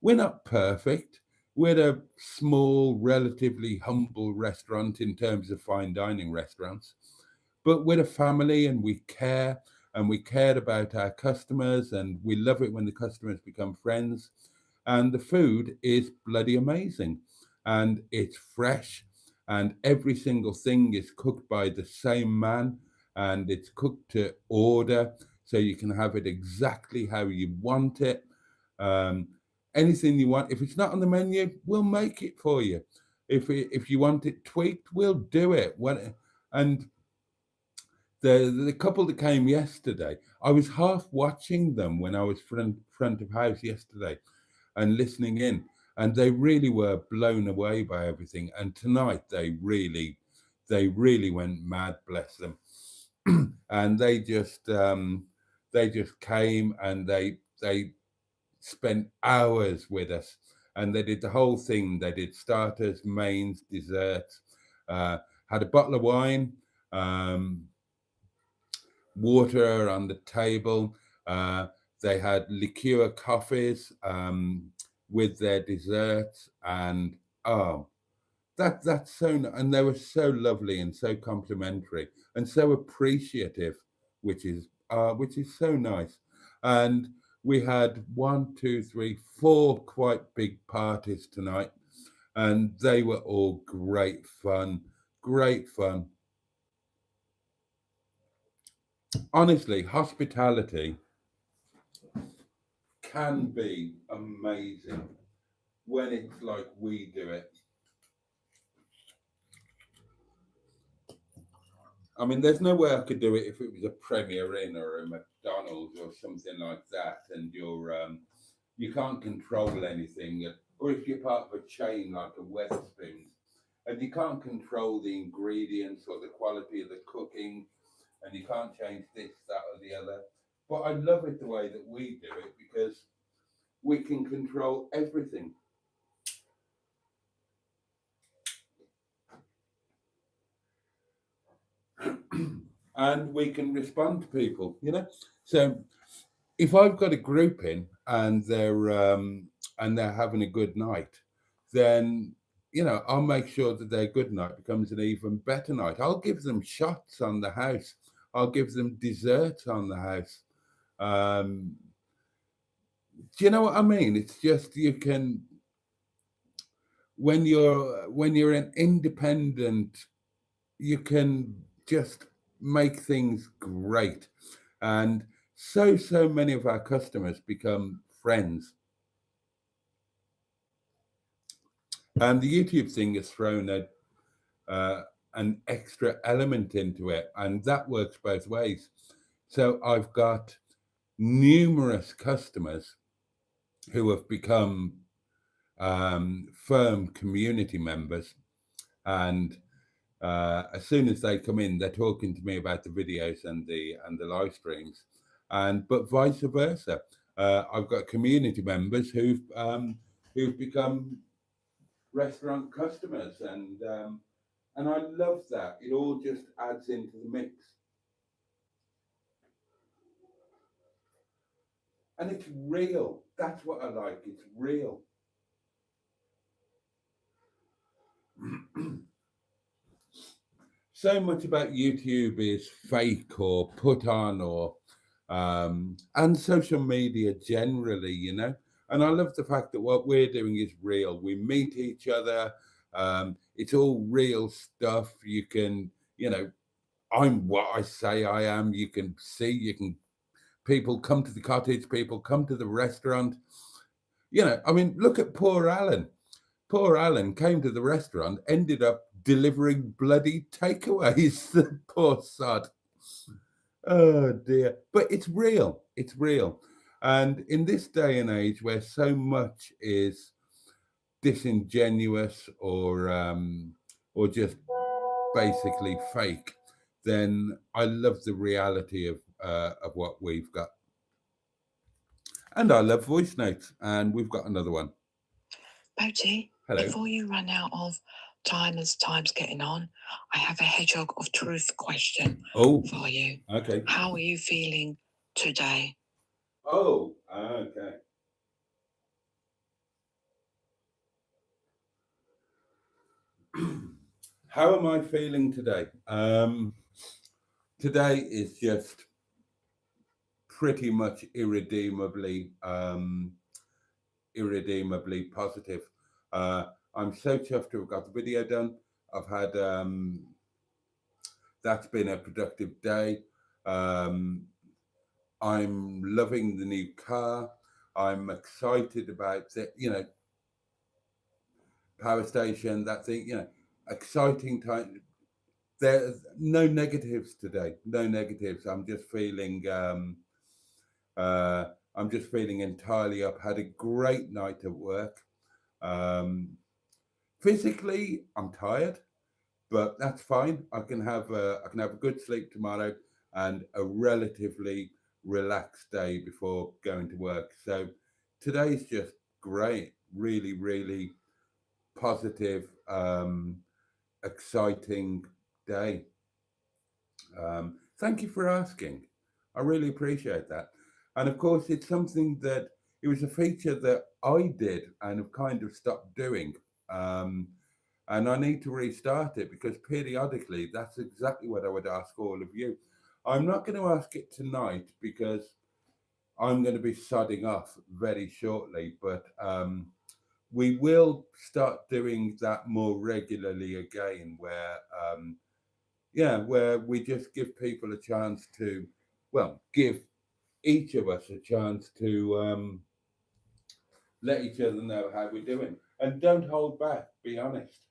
we're not perfect. We're a small, relatively humble restaurant in terms of fine dining restaurants, but we're a family and we care. And we care about our customers, and we love it when the customers become friends. And the food is bloody amazing, and it's fresh, and every single thing is cooked by the same man, and it's cooked to order, so you can have it exactly how you want it. Anything you want. If it's not on the menu, we'll make it for you. If you want it tweaked, we'll do it. And the couple that came yesterday, I was half watching them when I was front of house yesterday and listening in, and they really were blown away by everything. And tonight they really went mad, bless them. And they just came and they spent hours with us, and they did the whole thing. They did starters, mains, desserts, had a bottle of wine, water on the table. They had liqueur coffees, with their desserts, and oh, that's so and they were so lovely and so complimentary and so appreciative, which is so nice. And we had one, two, three, four quite big parties tonight, and they were all great fun, great fun. Honestly, hospitality can be amazing when it's like we do it. I mean, there's no way I could do it if it was a Premier Inn or a McDonald's or something like that, and you can't control anything, or if you're part of a chain like a Wetherspoons, and you can't control the ingredients or the quality of the cooking, and you can't change this, that, or the other. But I love it the way that we do it because we can control everything. And we can respond to people, you know. So if I've got a group in and they're having a good night, then I'll make sure that their good night becomes an even better night. I'll give them shots on the house. I'll give them desserts on the house. Do you know what I mean? It's just you can when you're an independent, you can just make things great, and so many of our customers become friends. And the YouTube thing has thrown an extra element into it, and that works both ways. So I've got numerous customers who have become firm community members, and as soon as they come in, they're talking to me about the videos and the live streams, and but vice versa. I've got community members who've become restaurant customers, and I love that. It all just adds into the mix, and it's real. That's what I like. It's real. So much about YouTube is fake or put on, or and social media generally, And I love the fact that what we're doing is real. We meet each other. It's all real stuff. You can, I'm what I say I am. You can see, people come to the cottage, people come to the restaurant. I mean, look at poor Alan. Poor Alan came to the restaurant, ended up delivering bloody takeaways. The poor sod. Oh dear. But it's real. It's real. And in this day and age where so much is disingenuous or just basically fake, then I love the reality of what we've got. And I love voice notes, and we've got another one. Boaty, Hello. Before you run out of time as time's getting on, I have a hedgehog of truth question for you. Okay. How are you feeling today? Oh, okay. How am I feeling today? Today is just pretty much irredeemably positive. I'm so chuffed to have got the video done. I've had that's been a productive day. I'm loving the new car. I'm excited about the power station. That thing, exciting time. There's no negatives today. No negatives. I'm just feeling entirely up. Had a great night at work. Physically, I'm tired, but that's fine. I can have a good sleep tomorrow and a relatively relaxed day before going to work. So today's just great. Really, really positive, exciting day. Thank you for asking. I really appreciate that. And of course, it's something that it was a feature that I did and have kind of stopped doing. Um, and I need to restart it because periodically that's exactly what I would ask all of you. I'm not going to ask it tonight because I'm going to be sodding off very shortly, but we will start doing that more regularly again, where where we just give people a chance to, well, give each of us a chance to let each other know how we're doing, and don't hold back. Be honest.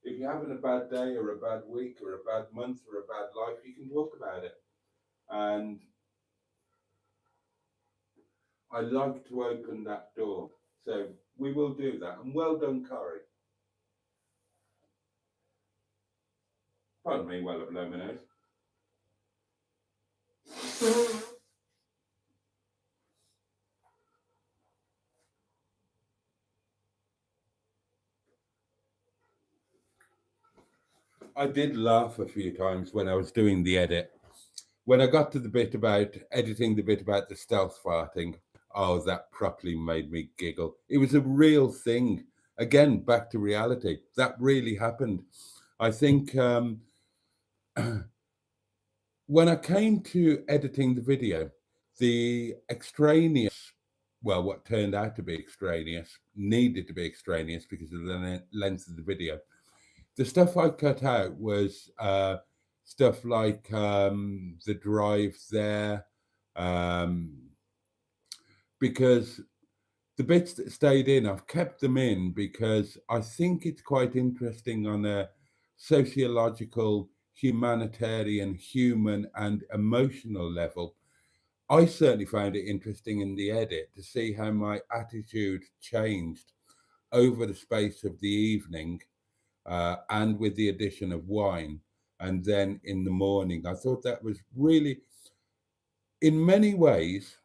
If you're having a bad day or a bad week or a bad month or a bad life, you can talk about it. And I like to open that door. So we will do that. And well done, Corey. Pardon me while I blow my nose. I did laugh a few times when I was doing the edit. When I got to the bit about editing the bit about the stealth farting, oh, that properly made me giggle. It was a real thing. Again, back to reality. That really happened. I think when I came to editing the video, the extraneous, well, what turned out to be extraneous, needed to be extraneous because of the length of the video. The stuff I cut out was stuff like the drive there, because the bits that stayed in, I've kept them in because I think it's quite interesting on a sociological, humanitarian, human, and emotional level. I certainly found it interesting in the edit to see how my attitude changed over the space of the evening, and with the addition of wine. And then in the morning, I thought that was really, in many ways,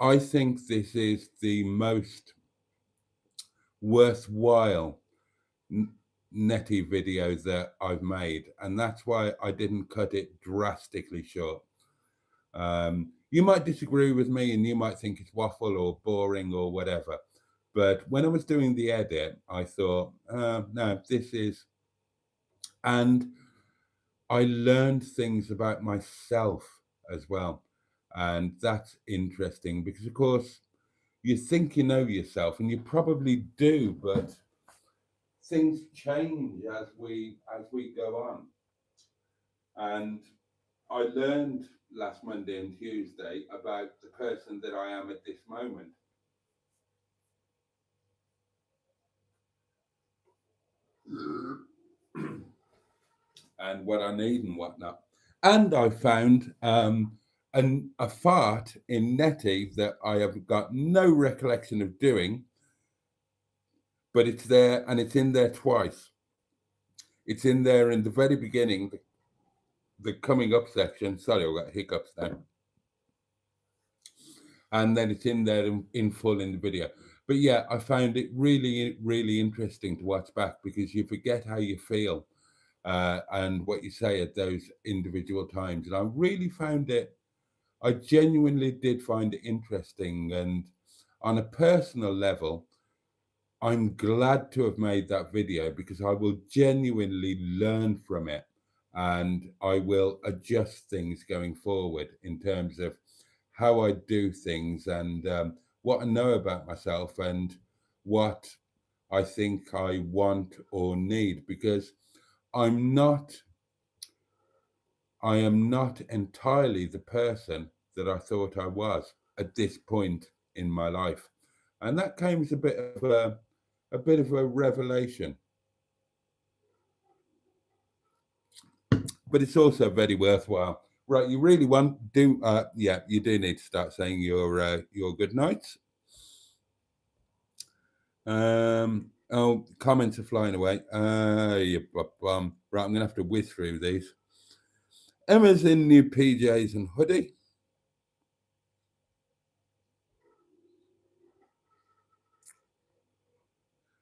I think this is the most worthwhile Netty video that I've made, and that's why I didn't cut it drastically short. You might disagree with me and you might think it's waffle or boring or whatever, but when I was doing the edit, I thought, no, this is, and I learned things about myself as well. And that's interesting because, of course, you think you know yourself, and you probably do, but things change as we go on. And I learned last Monday and Tuesday about the person that I am at this moment. And what I need and whatnot. And I found a fart in Netty that I have got no recollection of doing, but it's there, and it's in there twice. It's in there in the very beginning, the coming up section. Sorry, I've got hiccups now. And then it's in there in full in the video. But yeah, I found it really, really interesting to watch back because you forget how you feel and what you say at those individual times. And I really found it, I genuinely did find it interesting. And on a personal level, I'm glad to have made that video because I will genuinely learn from it and I will adjust things going forward in terms of how I do things and what I know about myself and what I think I want or need, because I am not entirely the person that I thought I was at this point in my life. And that came as a bit of a revelation. But it's also very worthwhile. Right, you really you do need to start saying your good nights. Comments are flying away. Right, I'm gonna have to whiz through these. Emma's in new PJs and hoodie.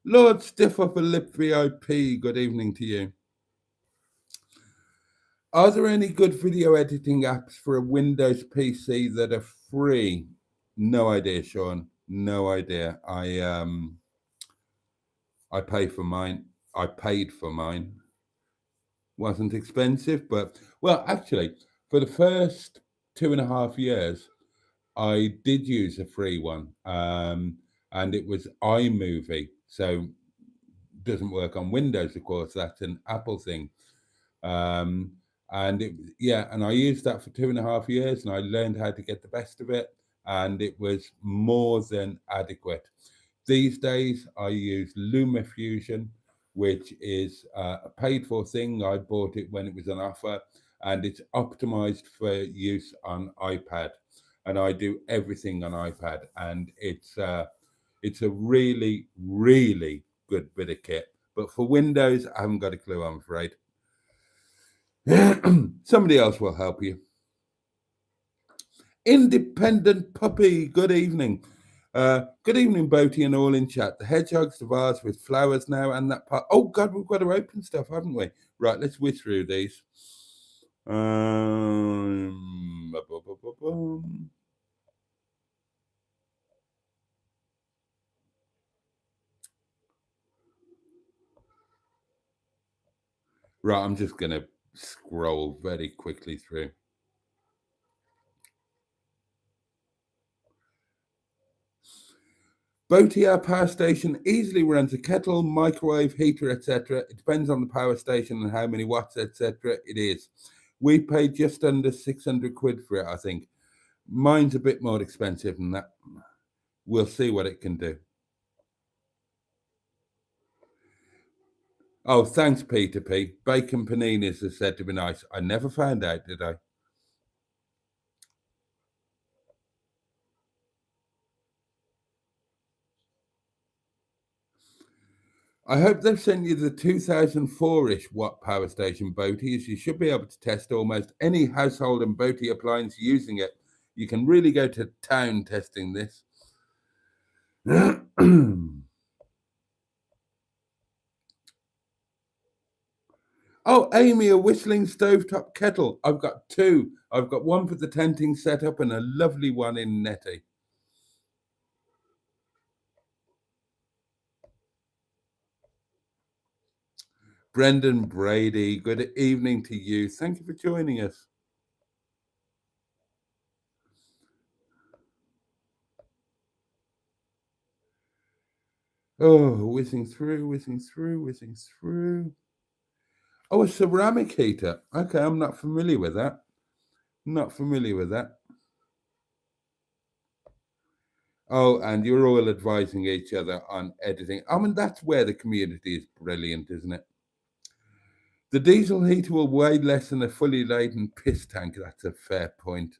Lord Stiff Upper Lip VIP, good evening to you. Are there any good video editing apps for a Windows PC that are free? No idea, Sean. No idea. I pay for mine. I paid for mine. Wasn't expensive, but well, actually, for the first 2.5 years, I did use a free one, and it was iMovie. So doesn't work on Windows, of course. That's an Apple thing. And I used that for 2.5 years, and I learned how to get the best of it, and it was more than adequate. These days, I use LumaFusion, which is a paid-for thing. I bought it when it was on offer, and it's optimized for use on iPad. And I do everything on iPad, and it's a really, really good bit of kit. But for Windows, I haven't got a clue, I'm afraid. Somebody else will help you. Independent Puppy, good evening. Good evening, Boaty and all in chat. The hedgehog's the vase with flowers now, and that part. Oh, God, we've got to open stuff, haven't we? Right, let's whiz through these. Right, I'm just going to scroll very quickly through. Boaty, our power station easily runs a kettle, microwave, heater, etc. It depends on the power station and how many watts, etc. it is. We paid just under 600 quid for it, I think. Mine's a bit more expensive than that. We'll see what it can do. Oh, thanks, Peter P. Bacon paninis are said to be nice. I never found out, did I? I hope they've sent you the 2004-ish watt power station, Boaty, as you should be able to test almost any household and Boaty appliance using it. You can really go to town testing this. Oh, Amy, a whistling stovetop kettle. I've got two. I've got one for the tenting setup and a lovely one in Netty. Brendan Brady, good evening to you. Thank you for joining us. Oh, whizzing through. Oh, a ceramic heater. Okay, I'm not familiar with that. Oh, and you're all advising each other on editing. I mean, that's where the community is brilliant, isn't it? The diesel heater will weigh less than a fully laden piss tank. That's a fair point.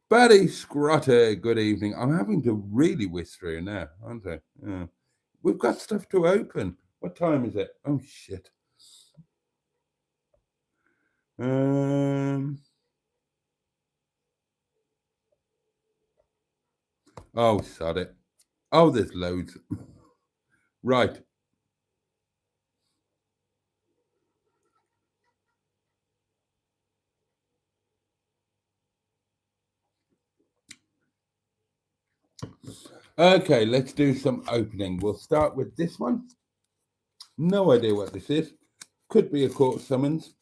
Barry Scrotter, good evening. I'm having to really whiz through now, aren't I? Yeah. We've got stuff to open. What time is it? Oh, shit. Oh, sod it. Oh, there's loads. Right. Okay, let's do some opening. We'll start with this one. No idea what this is. Could be a court summons.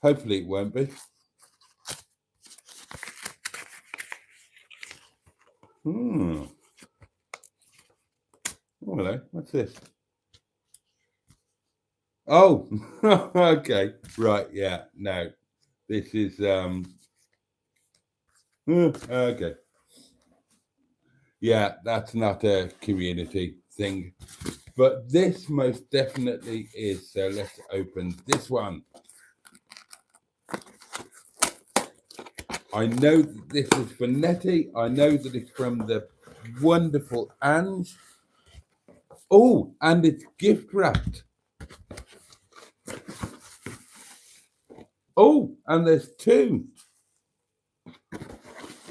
Hopefully it won't be. Oh, hello. What's this? Oh, okay. Right, yeah. No. This is okay. Yeah, that's not a community thing. But this most definitely is. So let's open this one. I know that this is for Netty. I know that it's from the wonderful Ange. Oh, and it's gift wrapped. Oh, and there's two.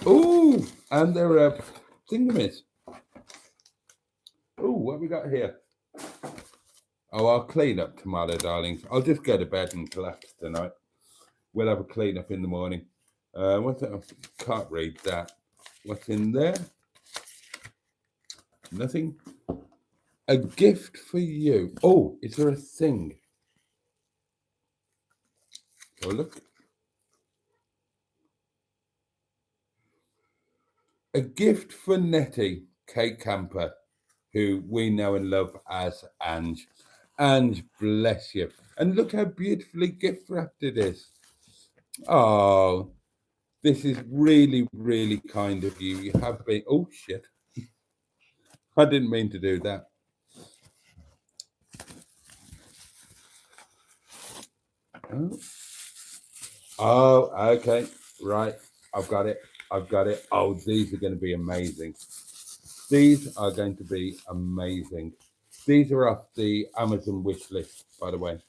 Oh, and there are thingamies. Oh, what have we got here? Oh, I'll clean up tomorrow, darlings. I'll just go to bed and collapse tonight. We'll have a clean up in the morning. What's that? Can't read that. What's in there? Nothing. A gift for you. Oh, is there a thing? Oh, look. A gift for Netty, Kate Camper, who we know and love as Ange. Ange, bless you. And look how beautifully gift wrapped it is. Oh, this is really, really kind of you. You have been. Oh, shit. I didn't mean to do that. Oh, okay. Right. I've got it. I've got it. Oh, these are going to be amazing. These are going to be amazing. These are off the Amazon wish list, by the way.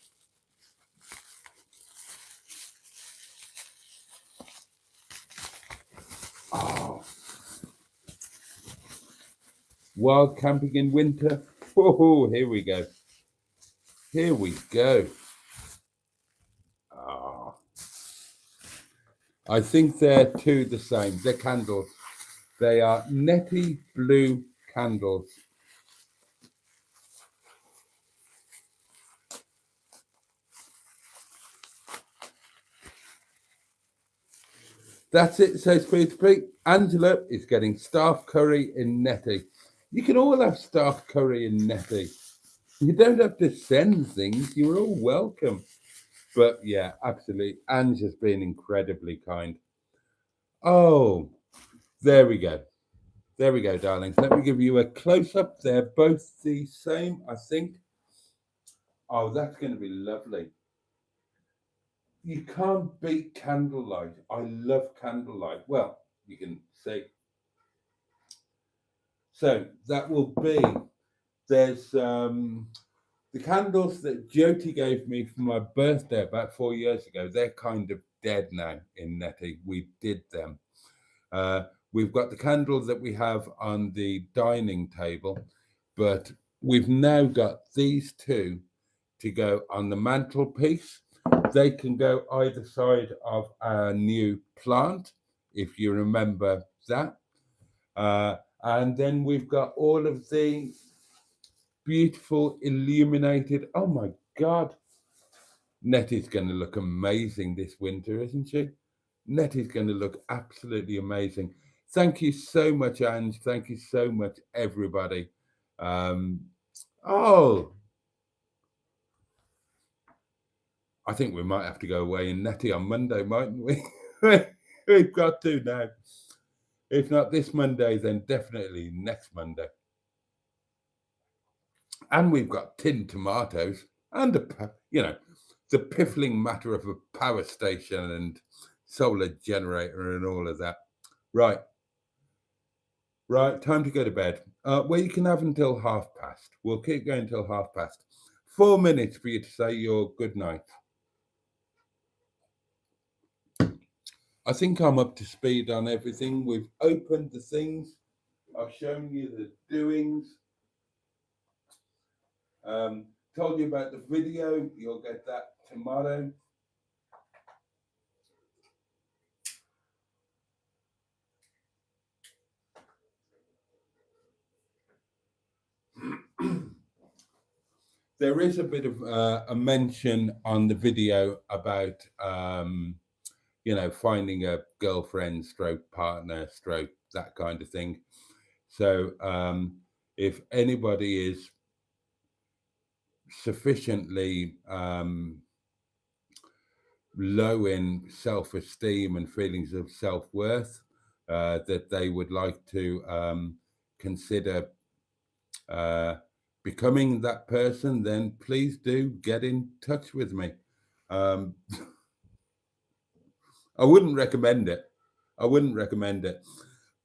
Oh. Wild camping in winter. Oh, here we go. Here we go. Oh. I think they're two the same. They're candles. They are Netty blue candles. That's it, says Peter Pete. Angela is getting staff curry in Netty. You can all have staff curry in Netty. You don't have to send things. You're all welcome. But yeah, absolutely. Ange has been incredibly kind. Oh, there we go. There we go, darlings. Let me give you a close-up. They're both the same, I think. Oh, that's going to be lovely. You can't beat candlelight. I love candlelight. Well, you can see. So that will be, there's the candles that Boaty gave me for my birthday about 4 years ago. They're kind of dead now in Netty. We did them. We've got the candles that we have on the dining table, but we've now got these two to go on the mantelpiece. They can go either side of our new plant, if you remember that. And then we've got all of the beautiful illuminated. Oh my God. Netty's going to look amazing this winter, isn't she? Netty's going to look absolutely amazing. Thank you so much, Ange. Thank you so much, everybody. Oh, I think we might have to go away in Netty on Monday, mightn't we? We've got to now. If not this Monday, then definitely next Monday. And we've got tinned tomatoes and the piffling matter of a power station and solar generator and all of that. Right, time to go to bed. Well, you can have until past. We'll keep going until past. 4 minutes for you to say your good night. I think I'm up to speed on everything. We've opened the things. I've shown you the doings. Told you about the video. You'll get that tomorrow. There is a bit of a mention on the video about finding a girlfriend stroke partner stroke that kind of thing. So if anybody is sufficiently low in self-esteem and feelings of self-worth that they would like to consider becoming that person, then please do get in touch with me. I wouldn't recommend it.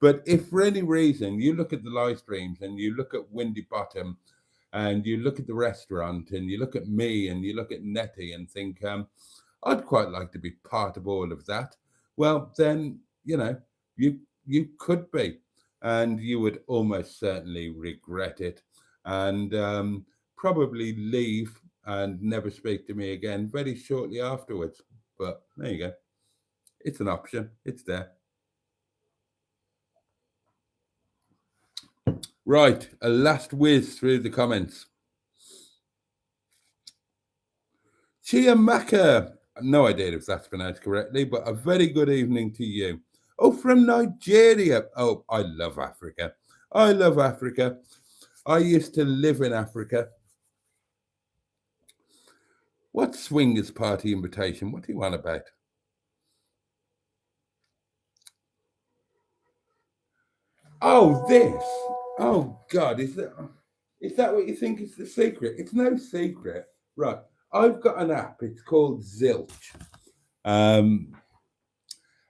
But if for any reason you look at the live streams and you look at Windy Bottom and you look at the restaurant and you look at me and you look at Netty and think, I'd quite like to be part of all of that. Well, then, you could be, and you would almost certainly regret it, and probably leave and never speak to me again very shortly afterwards. But there you go. It's an option. It's there. Right, a last whiz through the comments. Chiamaka, no idea if that's pronounced correctly, but a very good evening to you. Oh, from Nigeria. Oh, I love Africa. I love Africa. I used to live in Africa. What swingers party invitation? What do you want about? Oh, this. Oh, God, is that what you think is the secret? It's no secret. Right. I've got an app. It's called Zilch. And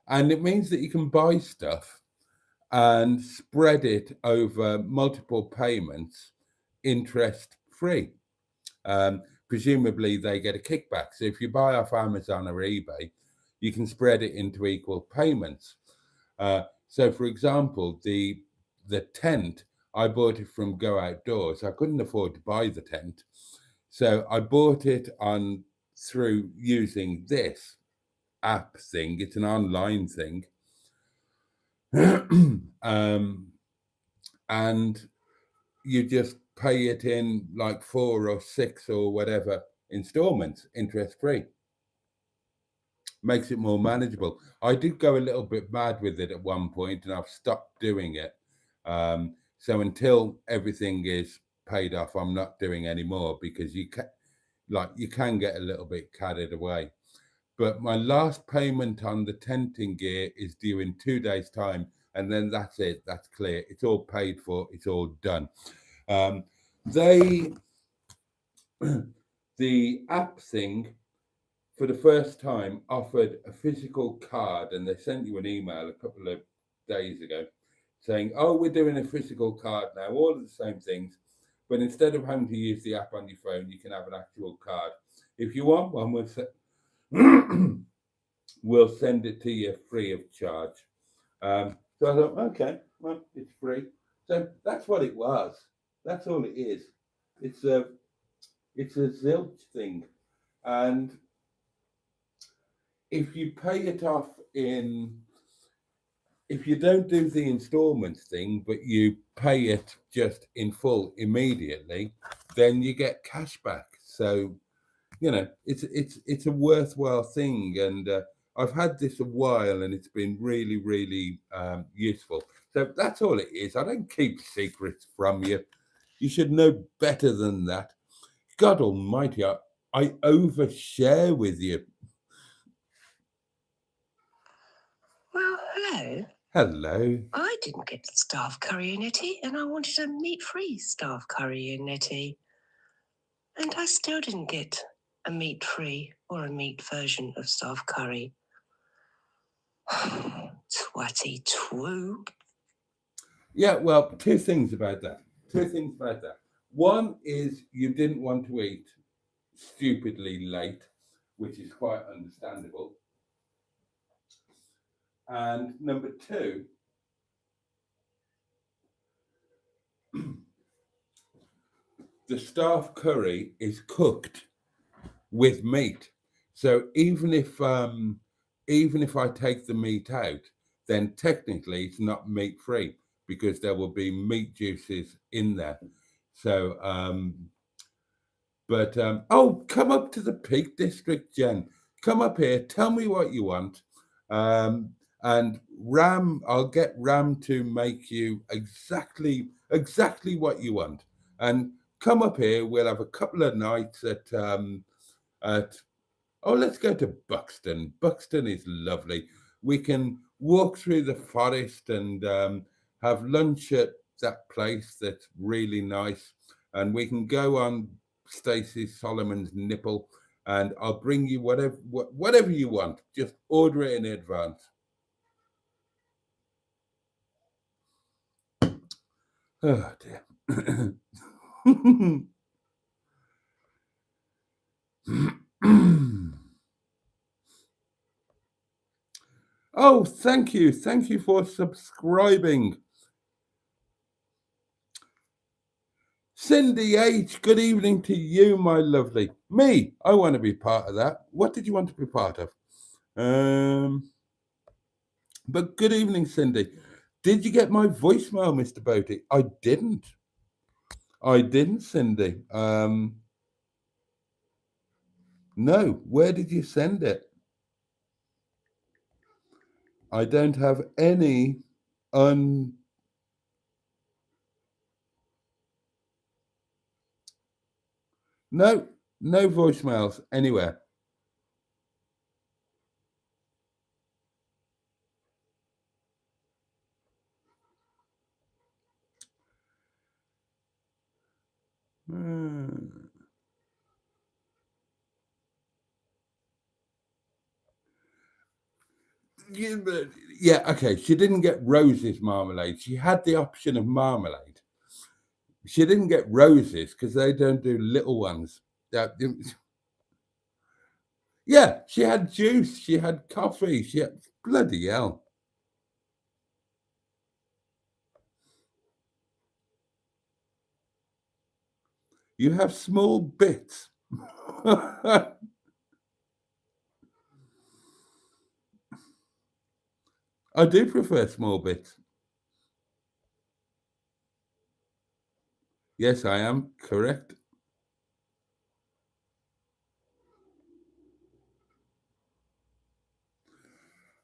it means that you can buy stuff and spread it over multiple payments, interest free. Presumably, they get a kickback. So if you buy off Amazon or eBay, you can spread it into equal payments. So, for example, the tent, I bought it from Go Outdoors. I couldn't afford to buy the tent, so I bought it through using this app thing. It's an online thing, and you just pay it in like 4 or 6 or whatever installments, interest free. Makes it more manageable. I did go a little bit mad with it at one point, and I've stopped doing it. So until everything is paid off, I'm not doing any more, because you can get a little bit carried away. But my last payment on the tenting gear is due in 2 days' time, and then that's it. That's clear. It's all paid for. It's all done. The app thing, for the first time, offered a physical card, and they sent you an email a couple of days ago saying, oh, we're doing a physical card now, all of the same things, but instead of having to use the app on your phone, you can have an actual card. If you want one, we'll send it to you free of charge. So I thought, okay, well, it's free. So that's what it was. That's all it is. It's a Zilch thing. And if you pay it off if you don't do the installments thing, but you pay it just in full immediately, then you get cash back. So, it's a worthwhile thing. And I've had this a while, and it's been really, really useful. So that's all it is. I don't keep secrets from you. You should know better than that. God almighty, I overshare with you. Well, hello. Hello. I didn't get staff curry and Netty, and I wanted a meat-free staff curry and Netty. And I still didn't get a meat-free or a meat version of staff curry. Twatty twoo. Yeah, well, two things about that. One is you didn't want to eat stupidly late, which is quite understandable. And number two, the staff curry is cooked with meat. So even if I take the meat out, then technically it's not meat free, because there will be meat juices in there. So oh, come up to the Peak District, Jen. Come up here, tell me what you want. And I'll get Ram to make you exactly what you want. And come up here, we'll have a couple of nights at let's go to Buxton. Buxton is lovely. We can walk through the forest and have lunch at that place that's really nice. And we can go on Stacey Solomon's nipple, and I'll bring you whatever you want. Just order it in advance. Oh dear. Oh, thank you. Thank you for subscribing. Cindy H, good evening to you, my lovely. Me, I want to be part of that. What did you want to be part of? But good evening, Cindy. Did you get my voicemail, Mr. Boaty? I didn't. I didn't, Cindy. No. Where did you send it? I don't have any no voicemails anywhere. Yeah, okay. She didn't get Rose's marmalade. She had the option of marmalade. She didn't get Roses because they don't do little ones. Yeah, she had juice. She had coffee. She had bloody hell. You have small bits. I do prefer small bits. Yes, I am correct.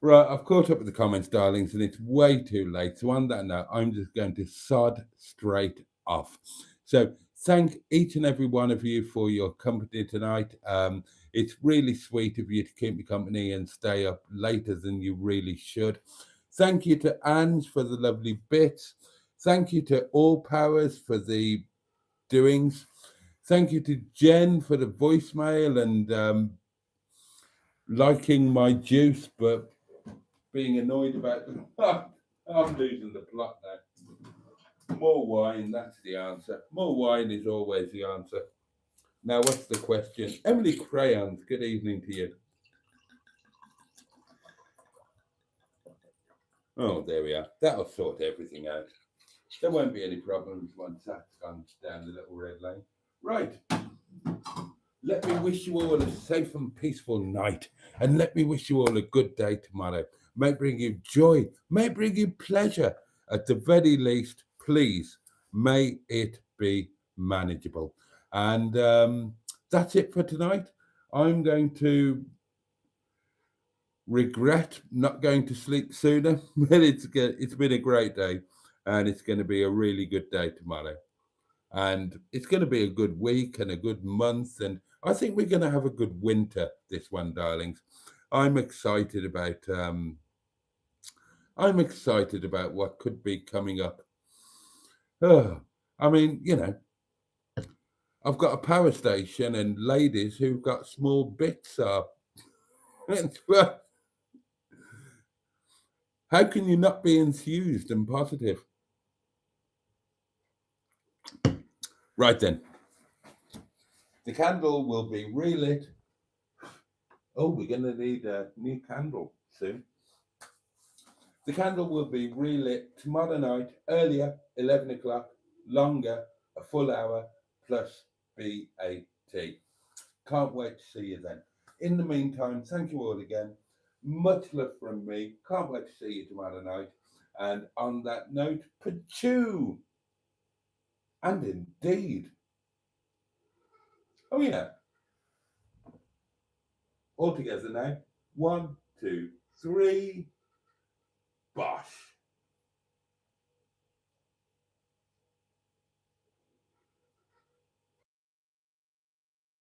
Right, I've caught up with the comments, darlings, and it's way too late. So on that note, I'm just going to sod straight off. So thank each and every one of you for your company tonight. It's really sweet of you to keep me company and stay up later than you really should. Thank you to Ange for the lovely bits. Thank you to All Powers for the doings. Thank you to Jen for the voicemail and liking my juice, but being annoyed about them. I'm losing the plot now. More wine, that's the answer. More wine is always the answer. Now, what's the question? Emily Crayons, good evening to you. Oh, there we are. That'll sort everything out. There won't be any problems once that's gone down the little red lane. Right. Let me wish you all a safe and peaceful night. And let me wish you all a good day tomorrow. May it bring you joy. May it bring you pleasure. At the very least, please, may it be manageable. And that's it for tonight. I'm going to regret not going to sleep sooner, but it's been a great day, and it's going to be a really good day tomorrow, and it's going to be a good week and a good month, and I think we're going to have a good winter this one, darlings. I'm excited about what could be coming up. I mean, I've got a power station and ladies who've got small bits up. How can you not be enthused and positive? Right then. The candle will be relit. Oh, we're going to need a new candle soon. The candle will be relit tomorrow night, earlier, 11 o'clock, longer, a full hour, plus VAT. Can't wait to see you then. In the meantime, thank you all again. Much love from me. Can't wait to see you tomorrow night. And on that note, pachoo! And indeed. Oh, yeah. All together now. 1, 2, 3. Bosh.